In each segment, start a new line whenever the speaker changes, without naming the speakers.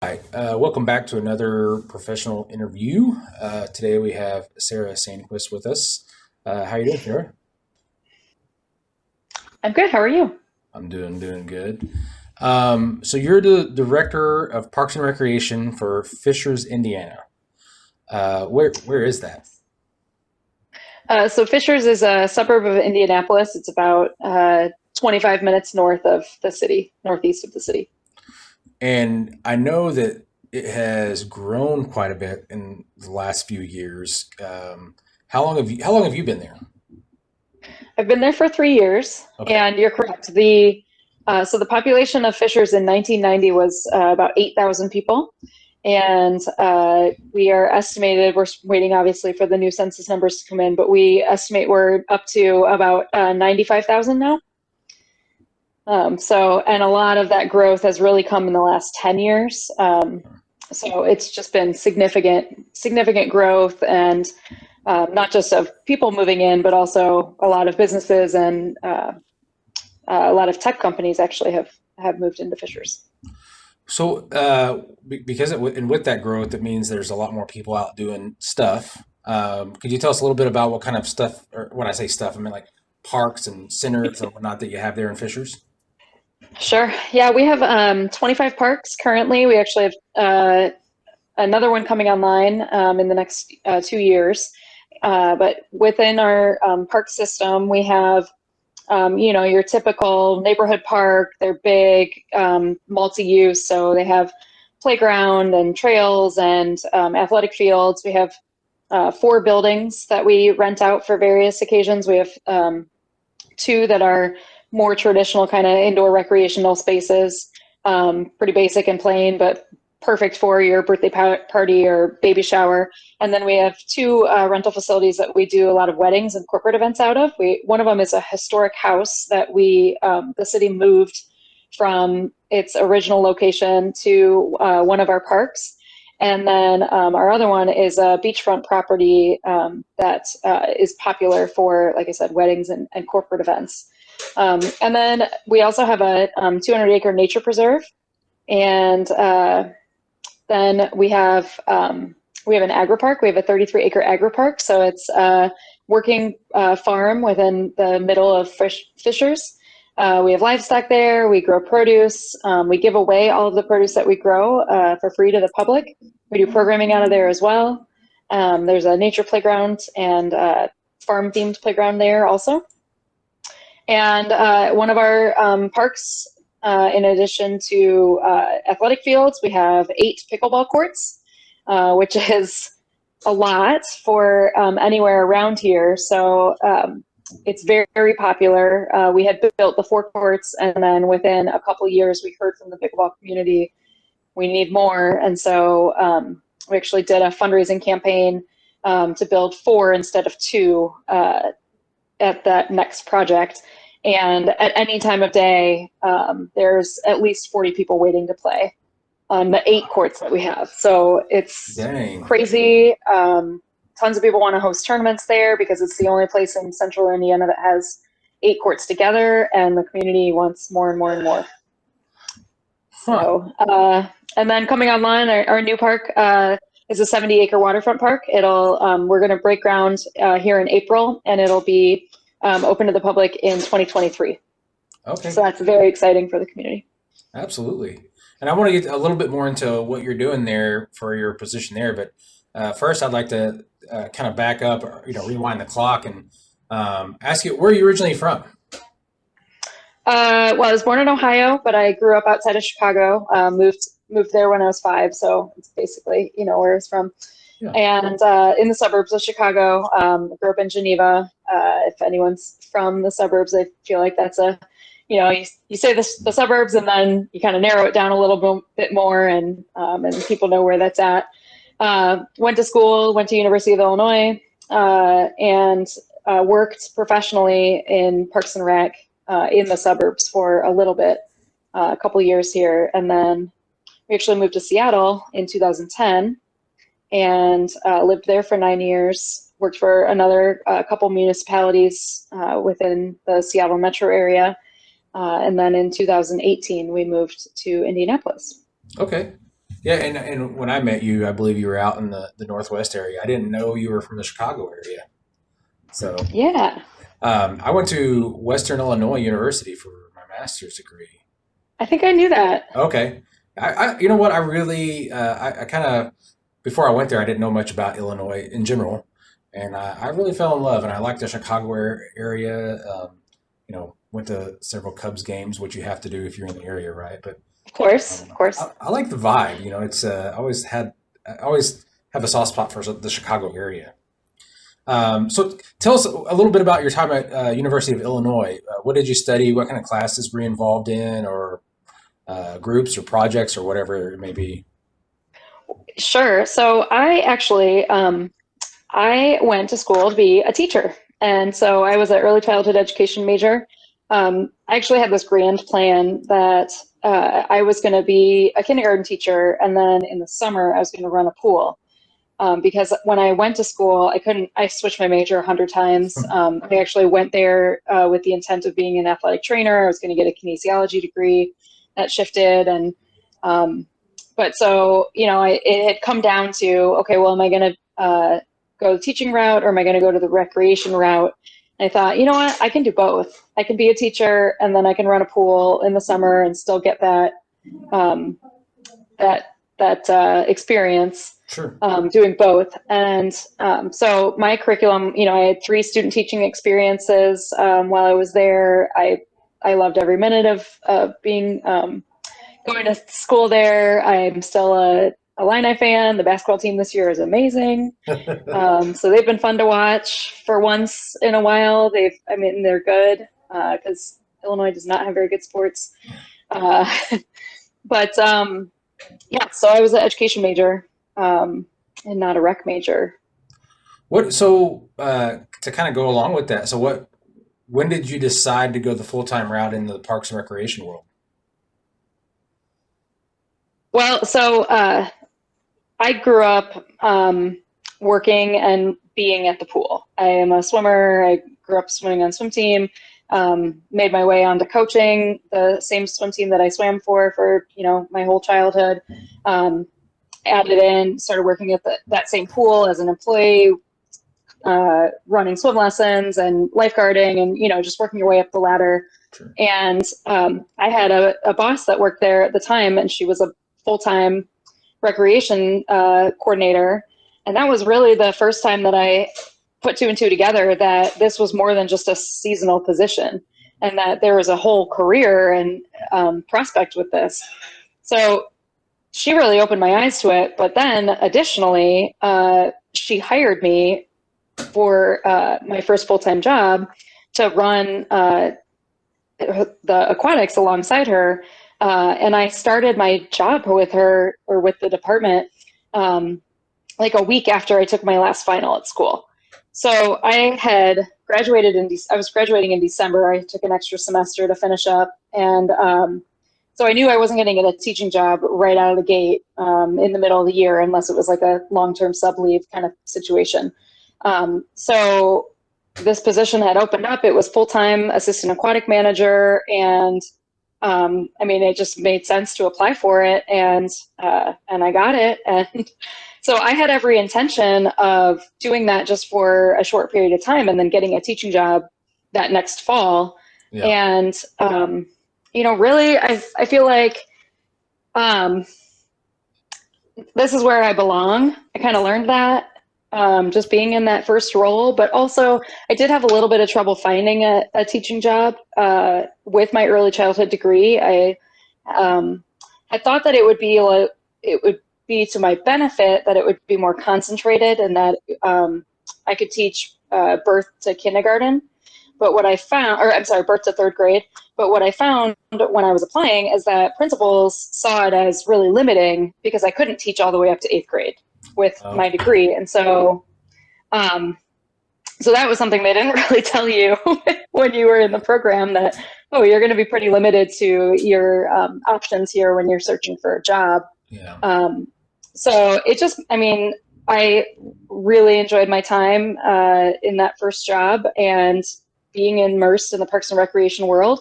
Hi, welcome back to another professional interview. Today we have Sarah Sandquist with us. How you doing, Sarah?
I'm good. How are you?
I'm doing good. So you're the director of Parks and Recreation for Fishers, Indiana. Where is that?
So Fishers is a suburb of Indianapolis. It's about 25 minutes north of the city, northeast of the city.
And I know that it has grown quite a bit in the last few years. How long have you been there?
I've been there for 3 years,
Okay.
and you're correct. The population of Fishers in 1990 was about 8,000 people, and we are estimated. We're waiting, obviously, for the new census numbers to come in, but we estimate we're up to about 95,000 now. And a lot of that growth has really come in the last 10 years. So it's just been significant growth, and not just of people moving in, but also a lot of businesses and a lot of tech companies actually have moved into Fishers.
So, because and with that growth, it means there's a lot more people out doing stuff. Could you tell us a little bit about what kind of stuff, or when I say stuff, I mean like parks and centers or whatnot that you have there in Fishers?
Sure. Yeah, we have 25 parks currently. We actually have another one coming online in the next 2 years. But within our park system, we have your typical neighborhood park. They're big, multi-use, so they have playground and trails and athletic fields. We have four buildings that we rent out for various occasions. We have two that are more traditional kind of indoor recreational spaces, pretty basic and plain, but perfect for your birthday party or baby shower. And then we have two rental facilities that we do a lot of weddings and corporate events out of. One of them is a historic house that the city moved from its original location to one of our parks. And then our other one is a beachfront property that is popular for, like I said, weddings and corporate events. And then we also have a 200-acre nature preserve, and then we have an agri park. We have a 33-acre agri park, so it's a working farm within the middle of Fishers. We have livestock there. We grow produce. We give away all of the produce that we grow for free to the public. We do programming out of there as well. There's a nature playground and farm themed playground there also. And one of our parks, in addition to athletic fields, we have 8 pickleball courts, which is a lot for anywhere around here. So it's very, very popular. We had built the 4 courts, and then within a couple of years, we heard from the pickleball community we need more. And so we actually did a fundraising campaign to build four instead of two at that next project. And at any time of day, there's at least 40 people waiting to play on the 8 courts that we have. So it's
Dang.
crazy. Tons of people want to host tournaments there because it's the only place in central Indiana that has 8 courts together, and the community wants more and more and more.
Huh.
And then coming online, our new park is a 70-acre waterfront park. We're going to break ground here in April, and it'll be open to the public in 2023. So
Okay.
that's very exciting for the community.
Absolutely. And I want to get a little bit more into what you're doing there for your position there, but first I'd like to kind of back up, or, rewind the clock and ask you where are you originally from?
Well, I was born in Ohio, but I grew up outside of Chicago. Moved there when I was 5, so it's basically where I was from.
Yeah.
And in the suburbs of Chicago, grew up in Geneva. If anyone's from the suburbs, I feel like that's you say the suburbs, and then you kind of narrow it down a little bit more, and people know where that's at. Went to school, went to University of Illinois, and worked professionally in Parks and Rec in the suburbs for a little bit, a couple years here, and then we actually moved to Seattle in 2010 and lived there for 9 years. Worked for another couple municipalities within the Seattle metro area, and then in 2018 we moved to Indianapolis.
Okay. Yeah, and when I met you, I believe you were out in the Northwest area. I didn't know you were from the Chicago area. So
Yeah,
I went to Western Illinois University for my master's degree.
I think I knew that.
Okay. You know what? I really, I kind of, before I went there, I didn't know much about Illinois in general. And I really fell in love and I liked the Chicago area. Went to several Cubs games, which you have to do if you're in the area, right? But
Of course, of
I,
course.
I like the vibe. It's I always have a soft spot for the Chicago area. So tell us a little bit about your time at University of Illinois. What did you study? What kind of classes were you involved in, or groups or projects or whatever it may be?
Sure. So I actually, I went to school to be a teacher. And so I was an early childhood education major. I actually had this grand plan that I was going to be a kindergarten teacher, and then in the summer I was going to run a pool. Because when I went to school, I switched my major 100 times. I actually went there with the intent of being an athletic trainer. I was going to get a kinesiology degree. That shifted. Um, but so, it had come down to, okay, well, am I going to go the teaching route or am I going to go to the recreation route? And I thought, you know what, I can do both. I can be a teacher and then I can run a pool in the summer and still get um, that experience
Sure.
doing both. And so my curriculum, I had 3 student teaching experiences while I was there. I loved every minute of being going to school there. I'm still a Illini fan. The basketball team this year is amazing. So they've been fun to watch for once in a while. I mean, they're good because Illinois does not have very good sports. Uh, but yeah, so I was an education major and not a rec major.
What so to kind of go along with that? So when did you decide to go the full time route into the parks and recreation world?
Well, so I grew up working and being at the pool. I am a swimmer. I grew up swimming on swim team. Made my way onto coaching the same swim team that I swam for my whole childhood. Um, Added in, started working at that same pool as an employee, running swim lessons and lifeguarding, and just working your way up the ladder.
Sure.
And I had a boss that worked there at the time, and she was a full-time recreation coordinator. And that was really the first time that I put 2 and 2 together, that this was more than just a seasonal position and that there was a whole career and prospect with this. So she really opened my eyes to it. But then additionally, she hired me for my first full-time job to run the aquatics alongside her. And I started my job with her, or with the department, like a week after I took my last final at school. So I had graduated I was graduating in December. I took an extra semester to finish up. And so I knew I wasn't going to get a teaching job right out of the gate in the middle of the year, unless it was like a long-term sub leave kind of situation. So this position had opened up. It was full-time assistant aquatic manager, and I mean, it just made sense to apply for it, and I got it. And so I had every intention of doing that just for a short period of time, and then getting a teaching job that next fall.
Yeah.
And really, I feel like um, this is where I belong. I kind of learned that just being in that first role, but also I did have a little bit of trouble finding a teaching job with my early childhood degree. I thought that it would be to my benefit, that it would be more concentrated, and that I could teach birth to kindergarten. But what I found, or I'm sorry, birth to third grade. But what I found when I was applying is that principals saw it as really limiting, because I couldn't teach all the way up to 8th grade with my
Okay.
degree. And um, so that was something they didn't really tell you when you were in the program, that, oh, you're going to be pretty limited to your options here when you're searching for a job.
Yeah.
So it just, I mean, I really enjoyed my time in that first job and being immersed in the Parks and Recreation world.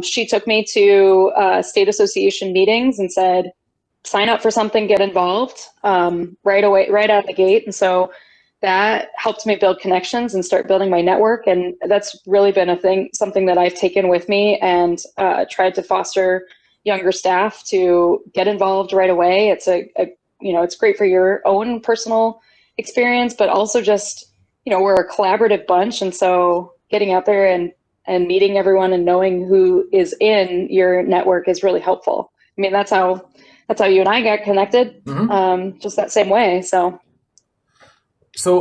She took me to state association meetings and said, sign up for something, get involved right away, right out of the gate. And so that helped me build connections and start building my network. And that's really been something that I've taken with me and tried to foster younger staff to get involved right away. It's it's great for your own personal experience, but also just, we're a collaborative bunch. And so getting out there and meeting everyone and knowing who is in your network is really helpful. I mean, that's how you and I got connected, just that same way.
So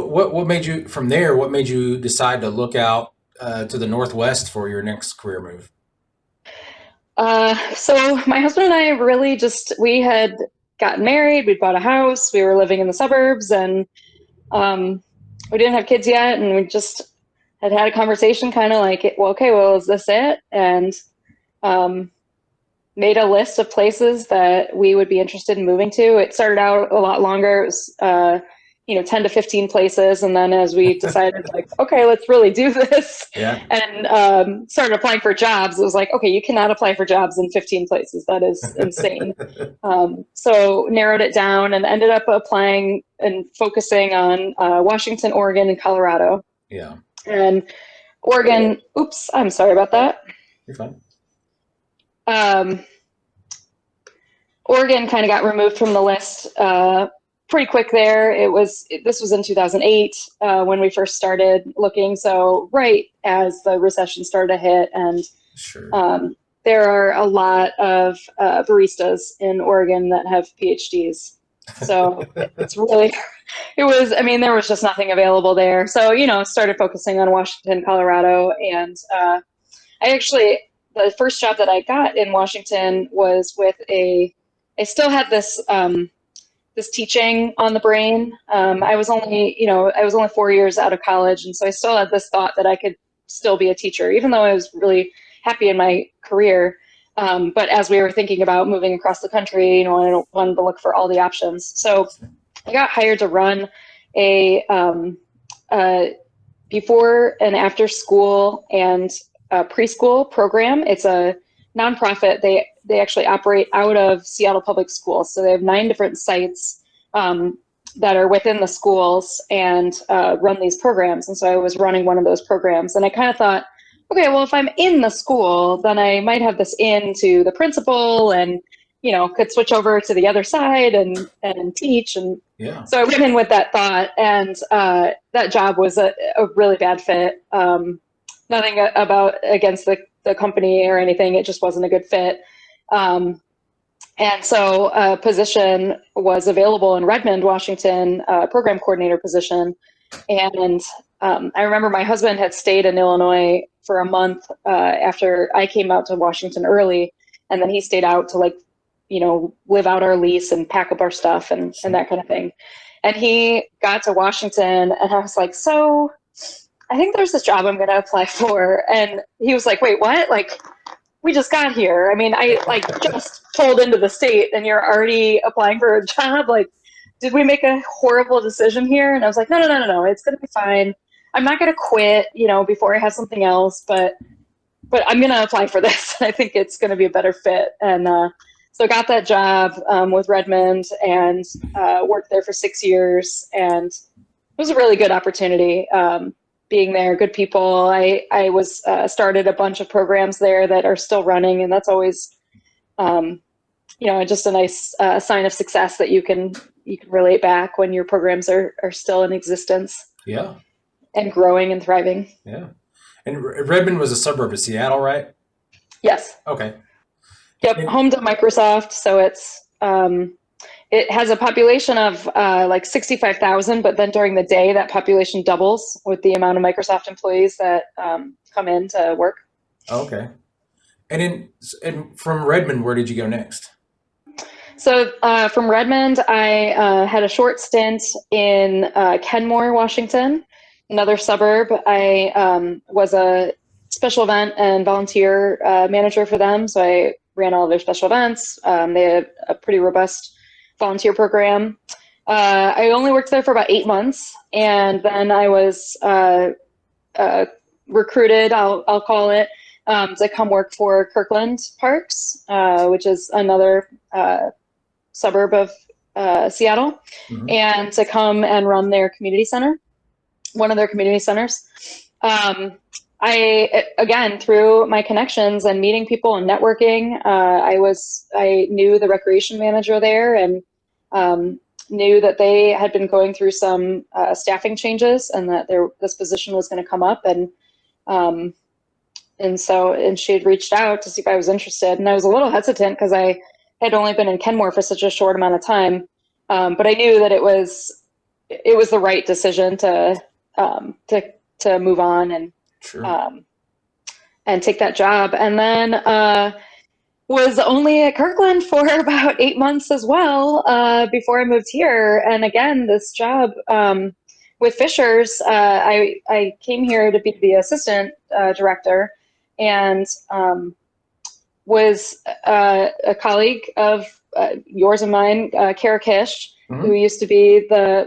what made you from there? What made you decide to look out to the Northwest for your next career move?
So my husband and I really we had gotten married, we'd bought a house, we were living in the suburbs, and we didn't have kids yet, and we just had a conversation kind of like, well, okay, well, is this it? And um, made a list of places that we would be interested in moving to. It started out a lot longer. It was, 10 to 15 places. And then as we decided, like, okay, let's really do this
Yeah.
and started applying for jobs, it was like, okay, you cannot apply for jobs in 15 places. That is insane. So narrowed it down and ended up applying and focusing on Washington, Oregon, and Colorado.
Yeah.
And Oregon, oops, I'm sorry about that.
You're fine.
Oregon kind of got removed from the list pretty quick there. This was in 2008 when we first started looking. So right as the recession started to hit, and
Sure.
there are a lot of baristas in Oregon that have PhDs. So it's really, I mean, there was just nothing available there. So, started focusing on Washington, Colorado. And the first job that I got in Washington was with I still had this teaching on the brain. I was only 4 years out of college. And so I still had this thought that I could still be a teacher, even though I was really happy in my career. But as we were thinking about moving across the country, I wanted to look for all the options. So I got hired to run a before and after school and preschool program. It's a nonprofit. They actually operate out of Seattle Public Schools. So they have 9 different sites that are within the schools and run these programs. And so I was running one of those programs. And I kind of thought, okay, well, if I'm in the school, then I might have this in to the principal and, could switch over to the other side and teach. And
Yeah.
so I went in with that thought, and that job was a really bad fit. Nothing against the company or anything. It just wasn't a good fit. And so a position was available in Redmond, Washington, program coordinator position. And I remember my husband had stayed in Illinois for a month after I came out to Washington early. And then he stayed out to live out our lease and pack up our stuff and that kind of thing. And he got to Washington and I was like, so I think there's this job I'm going to apply for. And he was like, wait, what? Like, we just got here. I mean, I just pulled into the state and you're already applying for a job. Like, did we make a horrible decision here? And I was like, no. It's going to be fine. I'm not going to quit, before I have something else, but I'm going to apply for this. I think it's going to be a better fit. And so I got that job with Redmond and worked there for 6 years. And it was a really good opportunity. Being there, good people. I was started a bunch of programs there that are still running, and that's always, just a nice sign of success that you can relate back when your programs are still in existence.
Yeah.
And growing and thriving.
Yeah. And Redmond was a suburb of Seattle, right?
Yes.
Okay.
Yep. Home to Microsoft, so it's it has a population of 65,000, but then during the day, that population doubles with the amount of Microsoft employees that come in to work.
Okay. And from Redmond, where did you go next?
So from Redmond, I had a short stint in Kenmore, Washington, another suburb. I was a special event and volunteer manager for them. So I ran all of their special events. They had a pretty robust volunteer program. I only worked there for about 8 months, and then I was recruited, I'll call it, to come work for Kirkland Parks, which is another suburb of Seattle,
Hmm.
and to come and run their community center, one of their community centers. Um, again, through my connections and meeting people and networking, I knew the recreation manager there, and um, knew that they had been going through some staffing changes, and that this position was going to come up, um, and she had reached out to see if I was interested, and I was a little hesitant because I had only been in Kenmore for such a short amount of time, but I knew that it was the right decision to move on
Sure.
um, and take that job. And then was only at Kirkland for about 8 months as well before I moved here. And again, this job with Fishers, I came here to be the assistant director, and was a colleague of yours and mine, Kara Kish, who
Hmm.
used to be the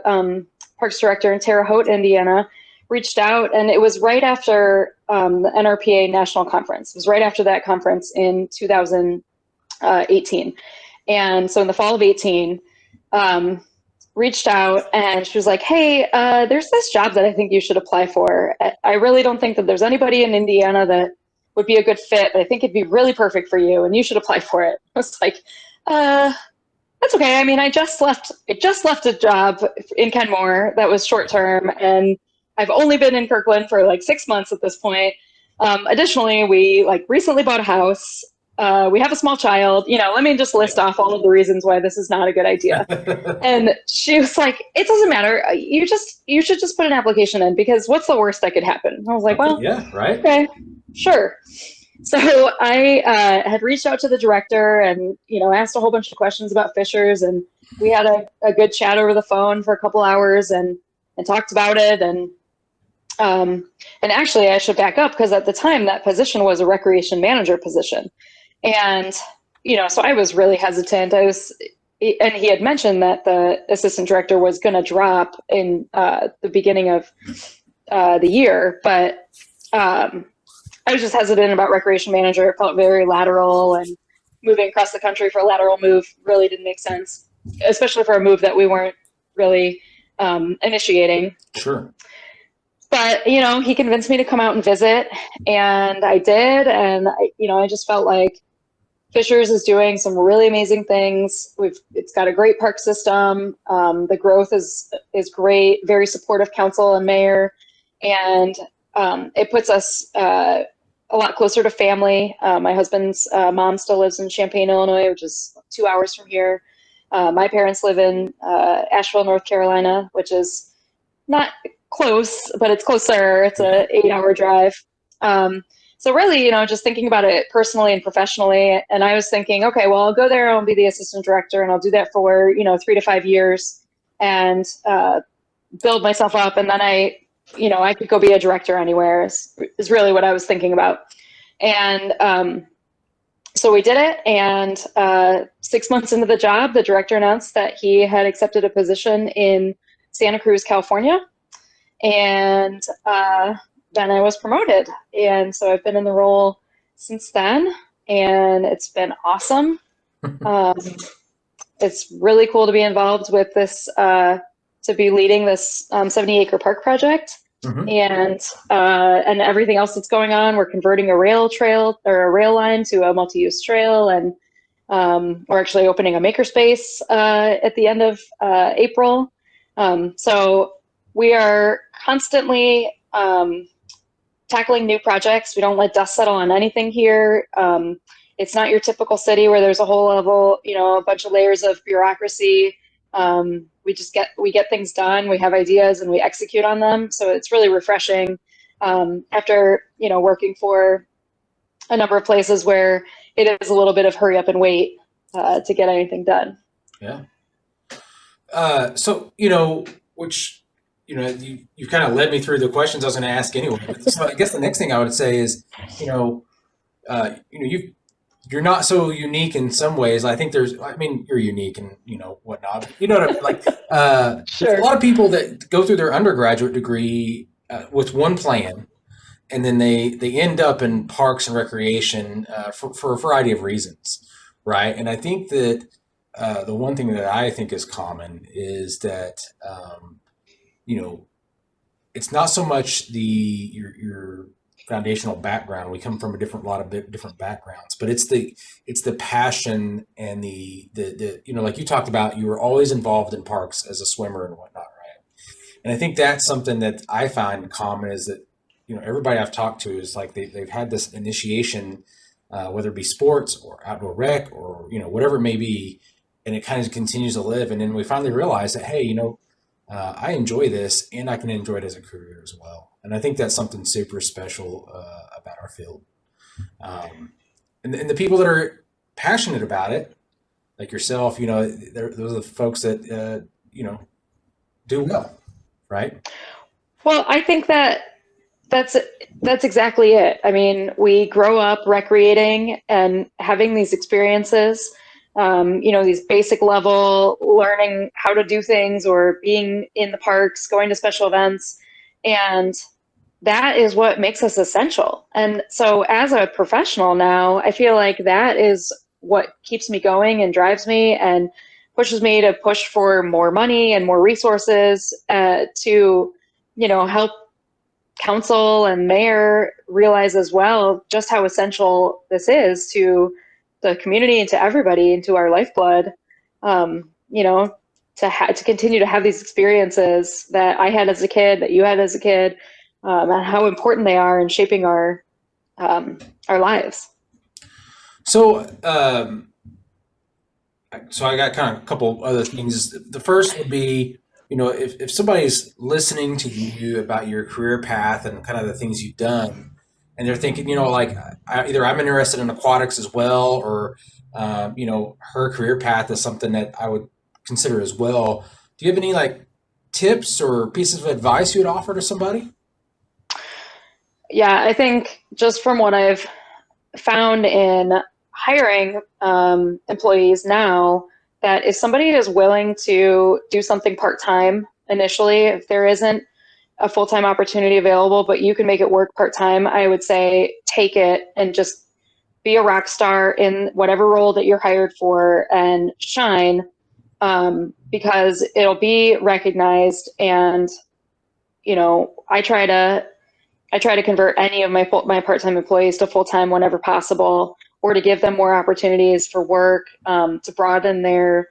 Parks Director in Terre Haute, Indiana, reached out, and it was right after the NRPA National Conference. It was right after that conference in 2018. And so in the fall of 18, um, reached out, and she was like, hey, there's this job that I think you should apply for. I really don't think that there's anybody in Indiana that would be a good fit, but I think it'd be really perfect for you, and you should apply for it. I was like, uh, that's okay. I mean, I just left a job in Kenmore that was short term, and I've only been in Kirkland for like 6 months at this point. Additionally, we like recently bought a house. We have a small child. Let me just list
Yeah.
off all of the reasons why this is not a good idea. And she was like, "It doesn't matter. You should just put an application in, because what's the worst that could happen?" I was like,
Okay.
"Well,
Yeah. Right.
okay, sure." So I had reached out to the director, and asked a whole bunch of questions about Fishers, and we had a good chat over the phone for a couple hours, and talked about it, um, and actually I should back up, because at the time that position was a recreation manager position, and so I was really hesitant. And he had mentioned that the assistant director was going to drop in the beginning of the year, but um, I was just hesitant about recreation manager. It felt very lateral, and moving across the country for a lateral move really didn't make sense, especially for a move that we weren't really initiating.
Sure.
But he convinced me to come out and visit, and I did, and I just felt like Fishers is doing some really amazing things. It's got a great park system. The growth is great. Very supportive council and mayor, and it puts us a lot closer to family. My husband's mom still lives in Champaign, Illinois, which is 2 hours from here. My parents live in Asheville, North Carolina, which is not close, but it's closer. It's
Yeah.
a 8-hour drive. So really, just thinking about it personally and professionally, and I was thinking, okay, well, I'll go there, I'll be the assistant director, and I'll do that for 3 to 5 years, and build myself up, and then I could go be a director anywhere. Is really what I was thinking about, and so we did it. And 6 months into the job, the director announced that he had accepted a position in Santa Cruz, California, and then I was promoted, and so I've been in the role since then, and it's been awesome. Um, it's really cool to be involved with this, to be leading this 70-acre park project,
Hmm.
and everything else that's going on. We're converting a rail trail, or a rail line, to a multi-use trail, and we're actually opening a makerspace at the end of April. So we are constantly tackling new projects. We don't let dust settle on anything here. It's not your typical city where there's a whole level, a bunch of layers of bureaucracy. We get things done. We have ideas and we execute on them. So it's really refreshing after working for a number of places where it is a little bit of hurry up and wait to get anything done.
Yeah. So which you've kind of led me through the questions I was going to ask anyway. So I guess the next thing I would say is, you know, you're not so unique in some ways. I think I mean, you're unique and whatnot. But you know what I mean? Like, there's a
Sure.
lot of people that go through their undergraduate degree with one plan, and then they end up in parks and recreation for a variety of reasons, right? And I think that the one thing that I think is common is that you know it's not so much your foundational background. We come from a lot of different backgrounds, but it's the passion and the like you talked about. You were always involved in parks as a swimmer and whatnot, right? And I think that's something that I find common is that everybody I've talked to is like they've had this initiation, whether it be sports or outdoor rec or whatever it may be, and it kind of continues to live. And then we finally realize that hey, I enjoy this and I can enjoy it as a career as well. And I think that's something super special about our field. And the people that are passionate about it, like yourself, those are the folks that do well, right?
Well, I think that that's that's exactly it. I mean, we grow up recreating and having these experiences, these basic level learning how to do things or being in the parks, going to special events, and that is what makes us essential. And so as a professional now, I feel like that is what keeps me going and drives me and pushes me to push for more money and more resources to help council and mayor realize as well just how essential this is to the community and to everybody and to our lifeblood. To continue to have these experiences that I had as a kid, that you had as a kid, and how important they are in shaping our lives.
So, so I got kind of a couple other things. The first would be, if somebody's listening to you about your career path and kind of the things you've done, and they're thinking, like either I'm interested in aquatics as well, or her career path is something that I would consider as well. Do you have any like tips or pieces of advice you would offer to somebody?
Yeah, I think just from what I've found in hiring employees now, that if somebody is willing to do something part time initially, if there isn't a full time opportunity available, but you can make it work part time, I would say take it and just be a rock star in whatever role that you're hired for and shine, because it'll be recognized. And I try to convert any of my part-time employees to full-time whenever possible, or to give them more opportunities for work, to broaden their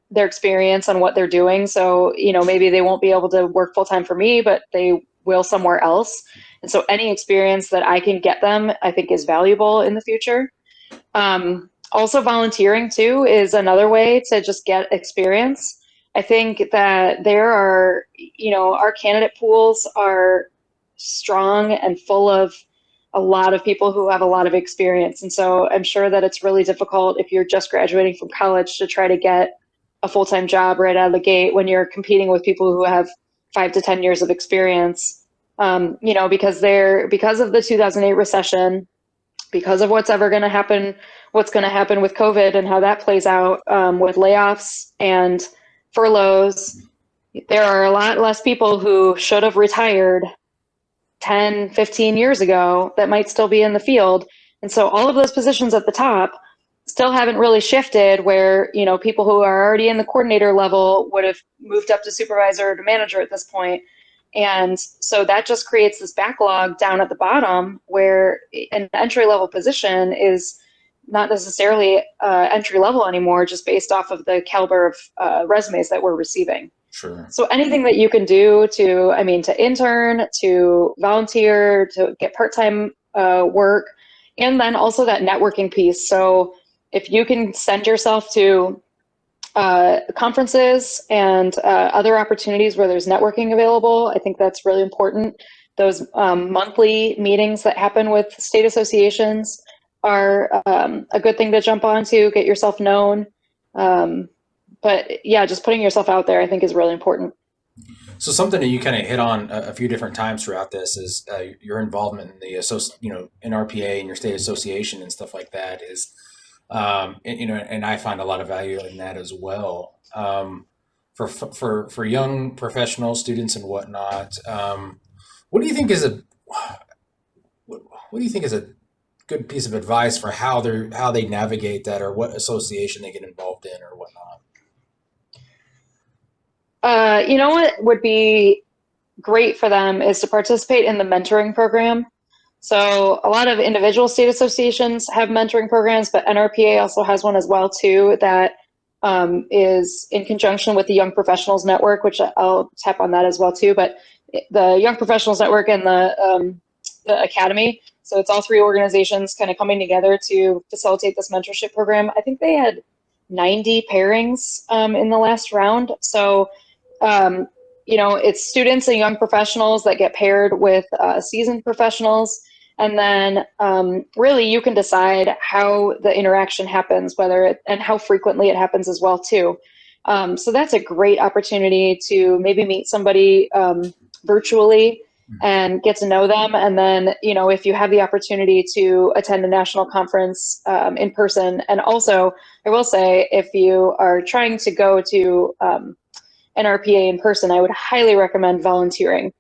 their experience on what they're doing. So maybe they won't be able to work full-time for me, but they will somewhere else. And so any experience that I can get them, I think, is valuable in the future. Also, volunteering too is another way to just get experience. I think that our candidate pools are strong and full of a lot of people who have a lot of experience. And so I'm sure that it's really difficult if you're just graduating from college to try to get a full-time job right out of the gate when you're competing with people who have 5 to 10 years of experience. Because of the 2008 recession, because of what's going to happen with COVID and how that plays out, with layoffs and furloughs. There are a lot less people who should have retired 10, 15 years ago that might still be in the field. And so all of those positions at the top still haven't really shifted where, people who are already in the coordinator level would have moved up to supervisor or to manager at this point. And so that just creates this backlog down at the bottom where an entry level position is not necessarily entry level anymore, just based off of the caliber of resumes that we're receiving.
Sure.
So anything that you can do to intern, to volunteer, to get part-time work, and then also that networking piece. So if you can send yourself to conferences and other opportunities where there's networking available, I think that's really important. Those monthly meetings that happen with state associations are a good thing to jump onto, get yourself known. But yeah, just putting yourself out there, I think, is really important.
So something that you kind of hit on a few different times throughout this is your involvement in the NRPA and your state association and stuff like that is, and I find a lot of value in that as well. For young professional students and whatnot, what do you think is a what do you think is a good piece of advice for how they navigate that, or what association they get involved in, or whatnot?
You know what would be great for them is to participate in the mentoring program. So a lot of individual state associations have mentoring programs, but NRPA also has one as well too that is in conjunction with the Young Professionals Network, which I'll tap on that as well too. But the Young Professionals Network and the Academy, so it's all three organizations kind of coming together to facilitate this mentorship program. I think they had 90 pairings in the last round. So um, it's students and young professionals that get paired with seasoned professionals. And then really you can decide how the interaction happens, and how frequently it happens as well too. So that's a great opportunity to maybe meet somebody virtually and get to know them. And then, if you have the opportunity to attend a national conference in person, and also I will say, if you are trying to go to NRPA in person, I would highly recommend volunteering.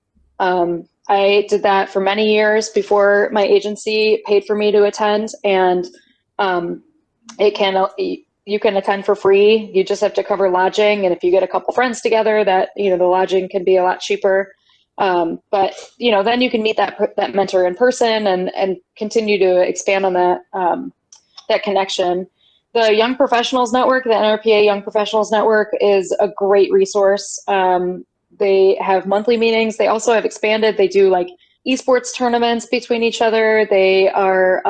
I did that for many years before my agency paid for me to attend, and you can attend for free. You just have to cover lodging, and if you get a couple friends together, that the lodging can be a lot cheaper. But then you can meet that mentor in person and continue to expand on that connection. The Young Professionals Network, the NRPA Young Professionals Network, is a great resource. They have monthly meetings. They also have expanded. They do like esports tournaments between each other. They are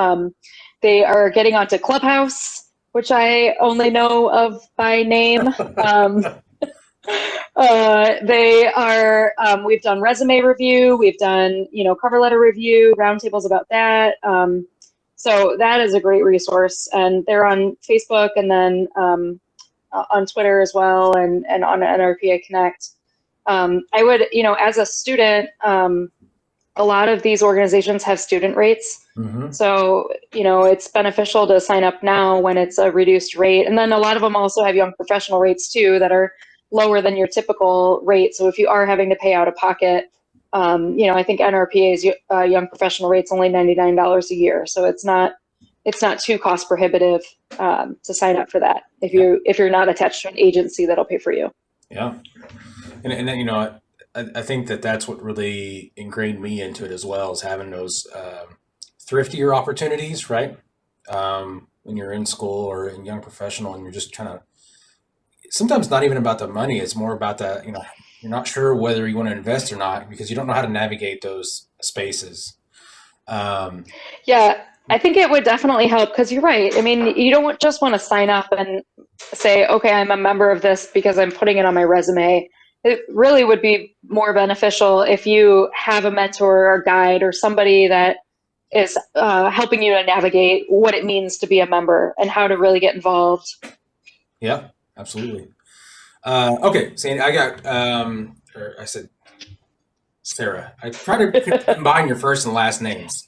getting onto Clubhouse, which I only know of by name. They are. We've done resume review. We've done cover letter review, roundtables about that. So that is a great resource, and they're on Facebook and then on Twitter as well, and on NRPA Connect. I would, as a student, a lot of these organizations have student rates.
Mm-hmm.
So, it's beneficial to sign up now when it's a reduced rate. And then a lot of them also have young professional rates too that are lower than your typical rate. So if you are having to pay out of pocket, I think NRPA's young professional rate's only $99 a year. So it's not too cost prohibitive to sign up for that if you're not attached to an agency that'll pay for you.
Yeah. And then, I think that's what really ingrained me into it as well, is having those thriftier opportunities, right? When you're in school or in young professional, and you're just trying to, sometimes not even about the money. It's more about that, you're not sure whether you want to invest or not because you don't know how to navigate those spaces.
Yeah, I think it would definitely help because you're right. I mean, you don't just want to sign up and say, okay, I'm a member of this because I'm putting it on my resume. It really would be more beneficial if you have a mentor or guide or somebody that is helping you to navigate what it means to be a member and how to really get involved.
Yeah, absolutely. Okay, Sandy, I got, or I said Sarah. I try to combine your first and last names.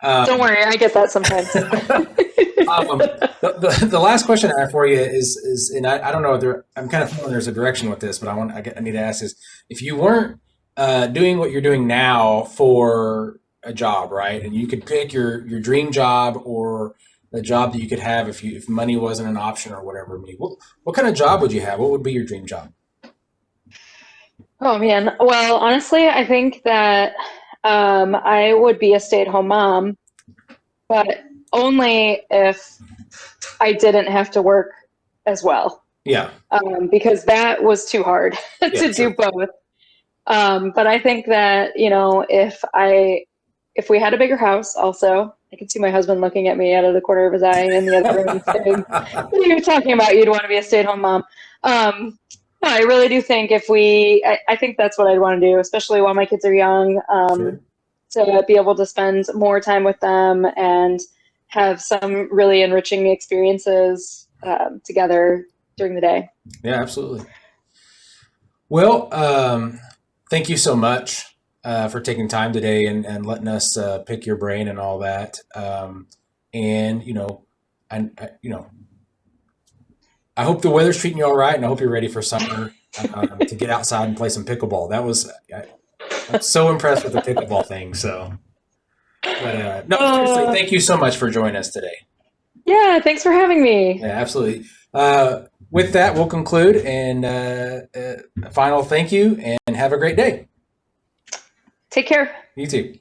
Don't worry, I get that sometimes.
The last question I have for you is, and I don't know if I'm kind of feeling there's a direction with this, but I need to ask is, if you weren't doing what you're doing now for a job, right, and you could pick your dream job or the job that you could have if money wasn't an option or whatever, what kind of job would you have? What would be your dream job?
Oh man. Well, honestly, I think that I would be a stay-at-home mom, but only if I didn't have to work as well.
Yeah.
Because that was too hard to
Yeah,
do
sure.
both. But I think that, if we had a bigger house also, I could see my husband looking at me out of the corner of his eye in the other room saying, what are you talking about? You'd want to be a stay-at-home mom. No, I really do think I think that's what I'd want to do, especially while my kids are young,
Sure.
to be able to spend more time with them and have some really enriching experiences together during the day.
Yeah, absolutely. Well, thank you so much for taking time today and letting us pick your brain and all that. And I hope the weather's treating you all right, and I hope you're ready for summer to get outside and play some pickleball. I'm so impressed with the pickleball thing. So But no, seriously, thank you so much for joining us today.
Yeah, thanks for having me.
Yeah, absolutely. With that, we'll conclude and a final thank you and have a great day.
Take care.
You too.